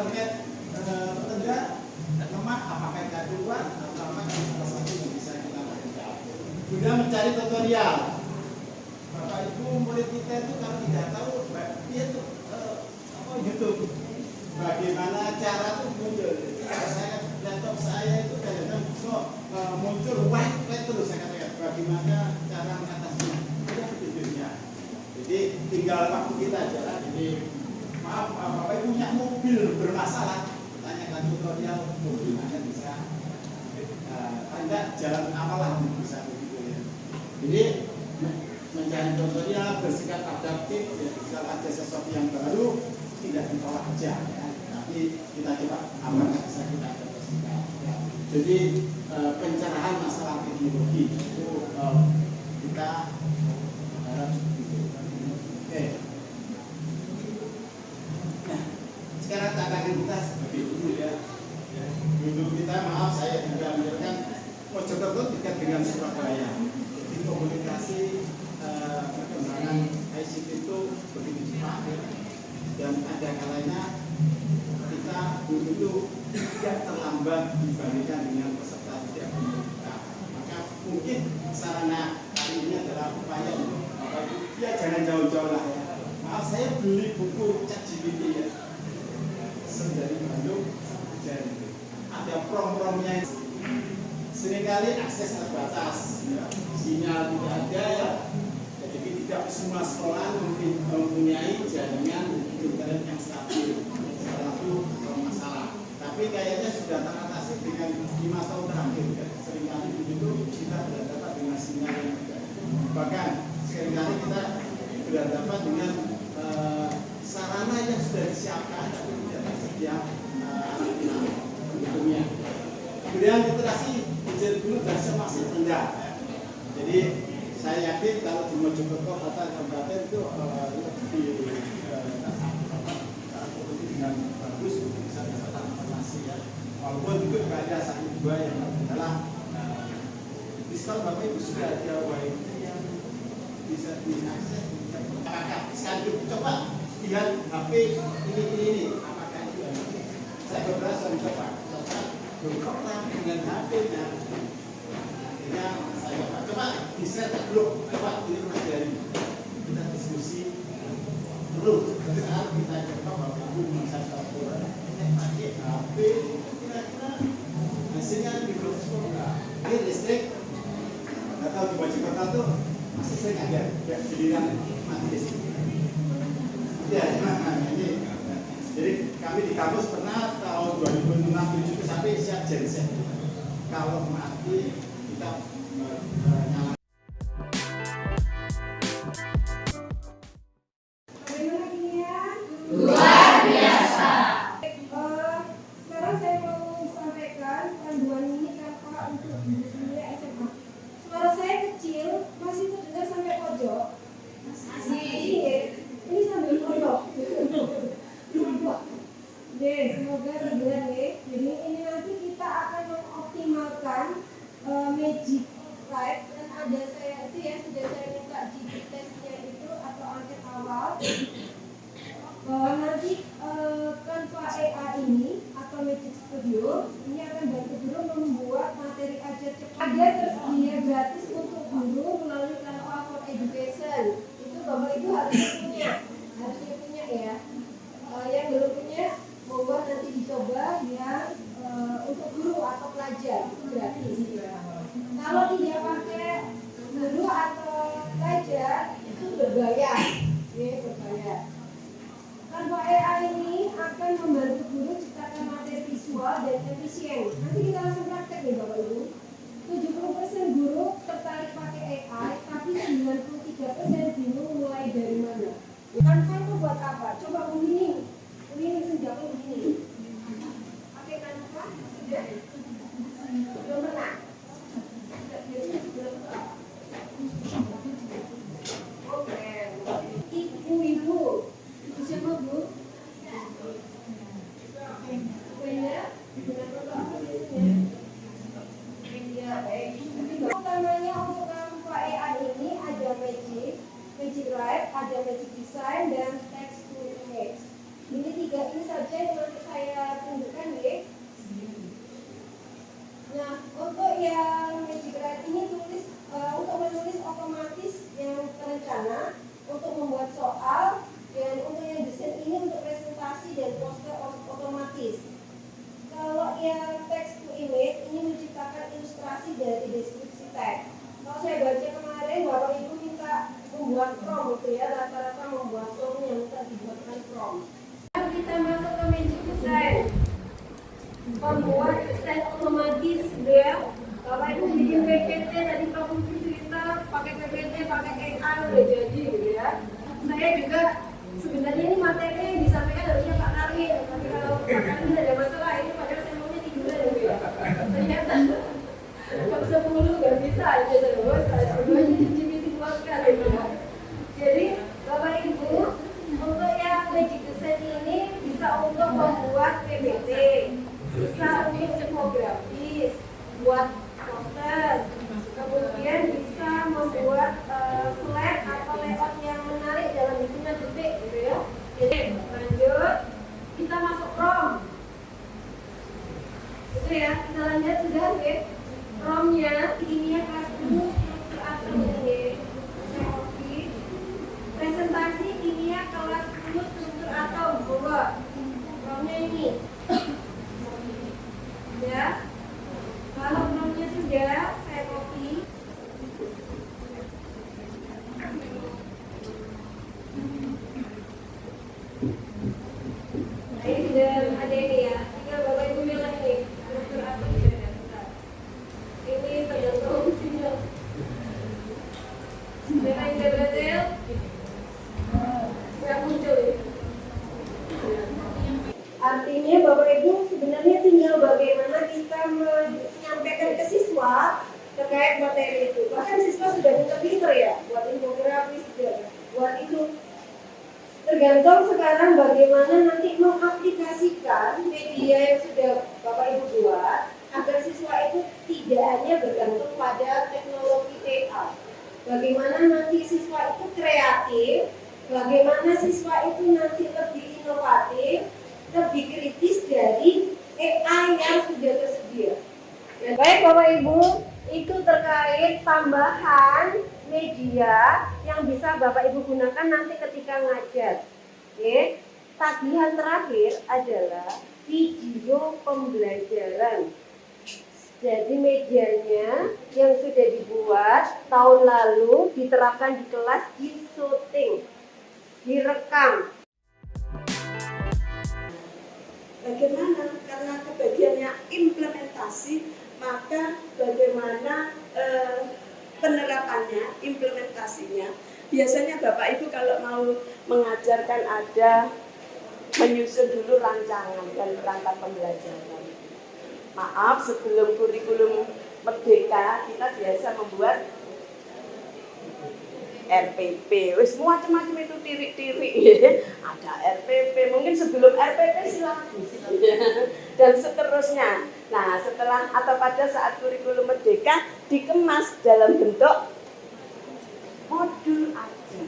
target tertunda lemah, apakah kita keluar atau apakah salah satu yang bisa kita lakukan. Sudah mencari tutorial. Bapak Ibu murid kita itu kalau tidak tahu dia tuh YouTube bagaimana cara tuh muncul. Saya laptop saya itu kadang-kadang muncul white terus saya katakan bagaimana cara mengatasinya. Ada videonya. Jadi tinggal waktu kita aja lah. Jadi maaf Bapak Ibu punya mobil bermasalah, tanyakan tutorial bagaimana bisa anda jalan apalah bisa begitu ya. Jadi mencari tutorial, bersikap adaptif ya, kalau ada sesuatu yang baru tidak ditolak aja ya. Tapi kita coba apa bisa kita adaptasikan ya. Jadi pencerahan masalah teknologi itu kita harap begitu. Oke. Nah, sekarang tantangan kita seperti dulu ya. Dulu kita maaf saya juga menjelaskan Mojokerto dekat dengan Surabaya. Jadi komunikasi perkembangan ICT itu begitu cepat ya. Dan ada kalanya kita dulu itu tidak terlambat dibandingkan dengan peserta tidak pemerintah. Maka mungkin sarana kali ini adalah upaya ya jangan jauh-jauh lah ya. Maaf saya beli buku ChatGPT ya. Dari Bandung jadi ada prom-promnya. Seringkali akses terbatas, ya. Sinyal tidak ada ya. Jadi tidak semua sekolah mungkin mempunyai jaringan internet yang stabil. Salah satu masalah. Tapi kayaknya sudah teratasi dengan 5 tahun terakhir. Ya. Seringkali begitu kita berhadapan dengan sinyal yang tidak. Bahkan seringkali kita berhadapan dengan sarana yang sudah disiapkan tapi tidak tersedia alat pendukungnya. Kemudian literasi digital dulu dan masih rendah. Jadi saya yakin kalau di Mojokerto kota kabupaten itu lebih dengan bagus bisa dapat informasi ya. Walaupun juga ada satu dua yang adalah diskon Bapak Ibu sudah ada wifi yang bisa diakses. Apakah sekali coba lihat HP ini apakah itu saya beberapa kali coba berkontrak dengan HP-nya. Akhirnya saya coba di-set dulu, coba ini pelajari. Kita diskusi terus saat kita coba Bapak Ibu bisa tahu pakai HP kira-kira hasilnya di Bluetooth enggak? Air listrik atau di Mojokerto tuh masih sering ada giliran mati listrik. Ya, ini. Jadi kami di kampus pernah tahun 2006-2007 sampai siap genset. Kalau mati kita nyalakan. Bagaimana Kinian? Luar biasa. Sekarang saya mau sampaikan panduan ini apa untuk dunia SMA. Suara saya kecil, masih terdengar sampai pojok. Ini sambil pojok. Semoga terdengar ya. Jadi ini nanti kita akan mengoptimalkan Magic Live dan ada saya itu ya sudah saya minta di tesnya itu atau angket awal bahwa nanti Canva AI ini atau Magic Studio ini akan bantu guru membuat materi ajar cepat. Ada tersedia gratis untuk guru melalui Canva for Education. Itu Bapak Ibu harusnya punya ya. Yang belum punya monggo nanti dicoba yang untuk guru atau pelajar itu gratis. Kalau tidak pakai guru atau pelajar itu berbayar, ya berbayar. Canva AI ini akan membantu guru ciptakan materi visual dan efisien. Nanti kita langsung praktek nih Bapak Ibu. 70% guru tertarik pakai AI, tapi 93% bingung mulai dari mana. Canva itu buat apa? Coba ini yang Magic Write ini untuk menulis otomatis yang terencana, untuk membuat soal, dan untuk yang desain ini untuk presentasi dan poster otomatis. Kalau yang text to image ini menciptakan ilustrasi dari deskripsi teks. Kalau saya baca kemarin, Bapak Ibu minta membuat prompt gitu ya, rata-rata membuat prompt yang minta dibuatkan prompt. Kita masuk ke Magic Design, membuat desain otomatis gitu ya. Bapak Ibu bikin PPT, tadi Pak Putri cerita pakai PPT, pakai AI udah jadi gitu ya. Saya juga sebenarnya ini materi yang disampaikan harusnya Pak Karim, tapi kalau Pak Karim tidak ada masalah, ini padahal saya maunya tiduran gitu ya. Ternyata jam 10 nggak bisa aja saya semuanya GPT keluarkan gitu ya. Jadi Bapak Ibu untuk yang Magic Design ini bisa untuk membuat PPT, bisa untuk infografis, buat poster, kemudian bisa membuat slide atau layout yang menarik dalam hitungan detik gitu ya. Jadi lanjut, kita masuk prompt. Itu ya, kita lanjut sudah ya. Prompt-nya ini kelas 10 struktur atom ini. Saya copy. Presentasi kimia kelas 10 struktur atom. Coba. Prompt-nya ini. Ya. Kalau prompt-nya sudah, saya copy. Nah, ini sudah ada ini ya. Tinggal Bapak Ibu bilang ini. Struktur atom sudah ada. Bentar. Ini tergantung sinyal. Dengan yang berhasil, nggak muncul ya. Artinya Bapak Ibu sebenarnya tinggal bagaimana kita menyampaikan ke siswa terkait materi itu. Bahkan siswa sudah pinter-pinter ya buat infografis juga, buat itu. Tergantung sekarang bagaimana nanti mengaplikasikan media yang sudah Bapak Ibu buat agar siswa itu tidak hanya bergantung pada teknologi TA. Bagaimana nanti siswa itu kreatif, bagaimana siswa itu nanti lebih inovatif, lebih kritis dari AI yang sudah tersedia. Ya, baik Bapak Ibu, itu terkait tambahan media yang bisa Bapak Ibu gunakan nanti ketika ngajar. Oke, tagihan terakhir adalah video pembelajaran. Jadi medianya yang sudah dibuat tahun lalu diterapkan di kelas, di syuting, direkam. Bagaimana? Karena kebagiannya implementasi, maka bagaimana penerapannya, implementasinya. Biasanya Bapak Ibu kalau mau mengajarkan ada menyusun dulu rancangan dan perangkat pembelajaran. Maaf, sebelum kurikulum merdeka kita biasa membuat RPP, wis macam-macam itu tirik-tirik. Ada RPP, mungkin sebelum RPP silakan dan seterusnya. Nah, setelah atau pada saat kurikulum merdeka dikemas dalam bentuk modul aja.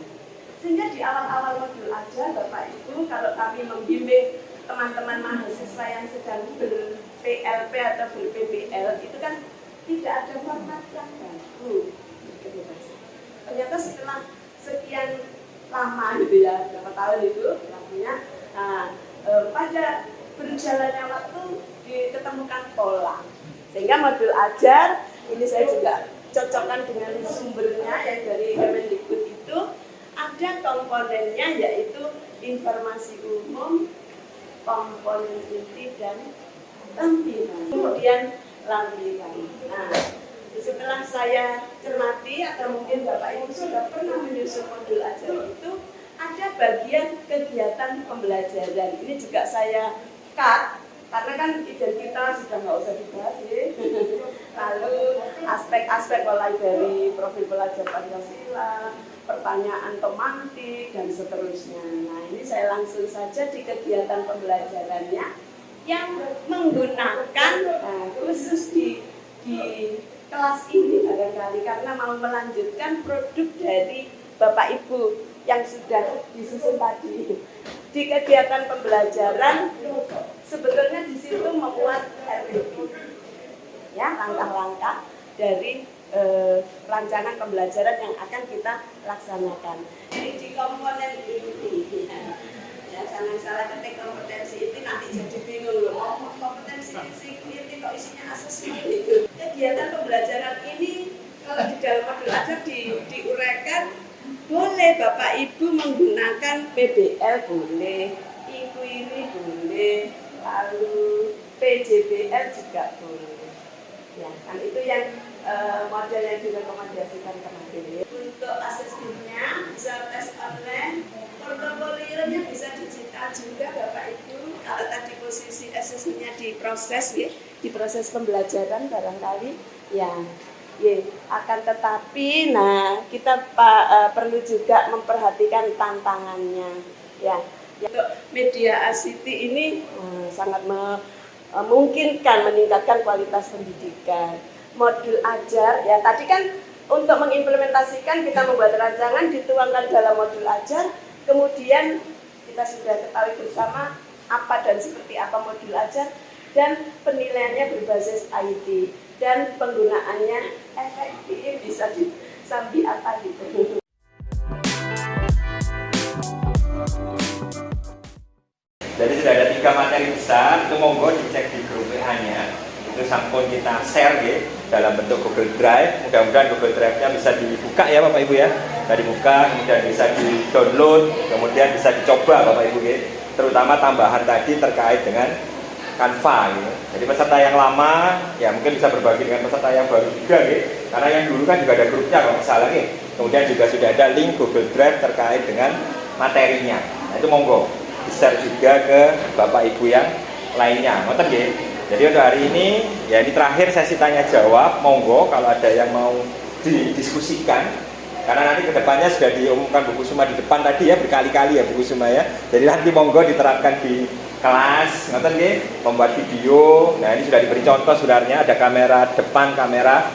Sehingga di awal-awal modul aja Bapak Ibu, kalau kami membimbing teman-teman mahasiswa yang sedang ber-PLP atau ber-PBL, itu kan tidak ada format yang baru. Ternyata setelah sekian lama gitu ya, berapa tahun itu namanya, pada berjalannya waktu diketemukan pola. Sehingga modul ajar, ini saya juga cocokkan dengan sumbernya yang dari Kemendikbud itu, ada komponennya yaitu informasi umum, komponen inti dan lampiran. Kemudian lampiran. Nah, setelah saya cermati atau mungkin Bapak Ibu sudah pernah menyusun modul ajar itu, ada bagian kegiatan pembelajaran. Ini juga saya cut karena kan identitas sudah nggak usah dibahas ya. Lalu aspek-aspek mulai dari profil pelajar Pancasila, pertanyaan tematik dan seterusnya. Nah, ini saya langsung saja di kegiatan pembelajarannya yang menggunakan khusus di kelas ini barangkali karena mau melanjutkan produk dari Bapak Ibu yang sudah disusun tadi. Di kegiatan pembelajaran sebetulnya di situ membuat RPP, ya, langkah-langkah dari rancangan pembelajaran yang akan kita laksanakan. Jadi di komponen ini, ya jangan salah ketik kompetensi itu nanti jadi bingung loh. Kompetensi ini kok isinya asesmen itu. Kegiatan pembelajaran ini kalau di dalam modul ajar diuraikan, boleh Bapak Ibu menggunakan PBL boleh, inquiry boleh, lalu PJBL juga boleh. Ya, kan itu yang model yang direkomendasikan kemarin. Untuk asesmennya bisa tes online, portofolionya bisa digital juga Bapak Ibu. Kalau tadi posisi asesmennya diproses ya, diproses pembelajaran barangkali ya. Akan tetapi, nah kita perlu juga memperhatikan tantangannya. Ya, untuk media ICT ini sangat memungkinkan meningkatkan kualitas pendidikan. Modul ajar, ya tadi kan untuk mengimplementasikan kita membuat rancangan dituangkan dalam modul ajar, kemudian kita sudah ketahui bersama apa dan seperti apa modul ajar dan penilaiannya berbasis IT dan penggunaannya efektif bisa disambi apa gitu. Jadi sudah ada 3 materi besar, itu monggo dicek di grup WA-nya. Itu sampun kita share ya, dalam bentuk Google Drive. Mudah-mudahan Google Drive-nya bisa dibuka ya Bapak Ibu ya. Bisa dibuka, kemudian bisa di-download, kemudian bisa dicoba Bapak Ibu ya. Terutama tambahan tadi terkait dengan Canva gitu. Jadi peserta yang lama ya mungkin bisa berbagi dengan peserta yang baru juga gitu. Karena yang dulu kan juga ada grupnya kalau nggak salah gitu. Kemudian juga sudah ada link Google Drive terkait dengan materinya. Nah itu monggo di-share juga ke Bapak Ibu yang lainnya. Ngoten nggih. Jadi untuk hari ini ya ini terakhir sesi tanya jawab. Monggo kalau ada yang mau didiskusikan. Karena nanti kedepannya sudah diumumkan Bu Kusuma di depan tadi ya, berkali-kali ya Bu Kusuma ya. Jadi nanti monggo diterapkan di kelas, ngoten nggih, membuat video. Nah, ini sudah diberi contoh sebenarnya, ada kamera depan, kamera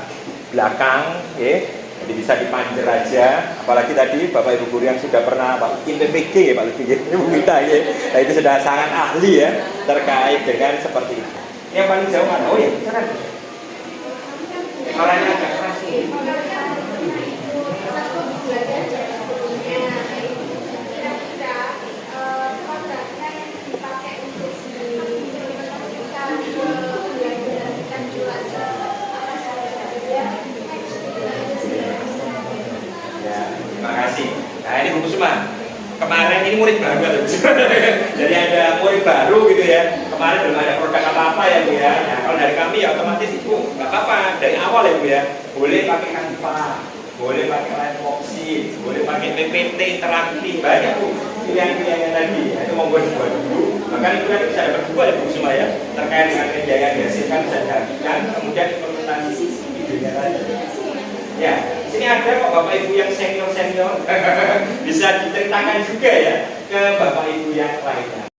belakang, nggih. Jadi bisa dipanjer aja. Apalagi tadi Bapak Ibu guru yang sudah pernah bikin PPG ya Pak Lutfi, Ibu kita ya. Nah, itu sudah sangat ahli ya terkait dengan seperti itu. Ini yang paling jauh mana? Oh ya, silakan. Orangnya agak keras nih. Terima kasih. Nah ini Bu Kusuma, kemarin ini murid baru jadi ada murid baru gitu ya. Kemarin belum ada produk apa-apa ya Bu ya. Nah kalau dari kami ya otomatis Ibu nggak apa-apa dari awal ya Bu ya. Boleh pakai Canva, boleh pakai Livevoxit, boleh pakai PPT interaktif, banyak Bu pilihan-pilihannya tadi. Nah, itu monggo dibuat dulu. Bahkan itu kan bisa dapat 2 ya Bu Kusuma ya. Terkait dengan kerja yang dihasilkan bisa dihasilkan, kemudian implementasi videonya tadi. Ya, sini ada kok Bapak Ibu yang senior-senior bisa diceritakan juga ya ke Bapak Ibu yang lainnya.